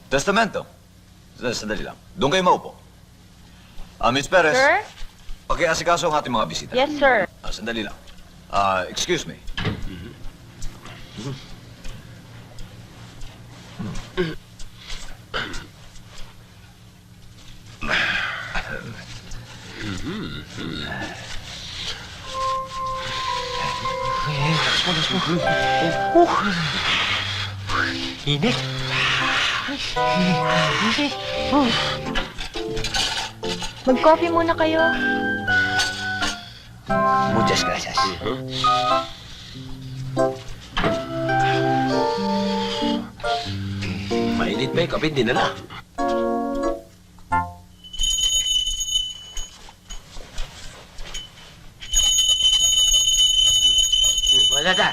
Testamento. Sandali lang. Doon kayo maupo. Miss Perez. Sir? Pakiasikaso ang ating mga bisita. Yes, sir. Sandali lang. Excuse me. Init. Mag-coffee muna kayo. Muchas gracias. Mainit ba yung kape? Hindi na na. Wala na.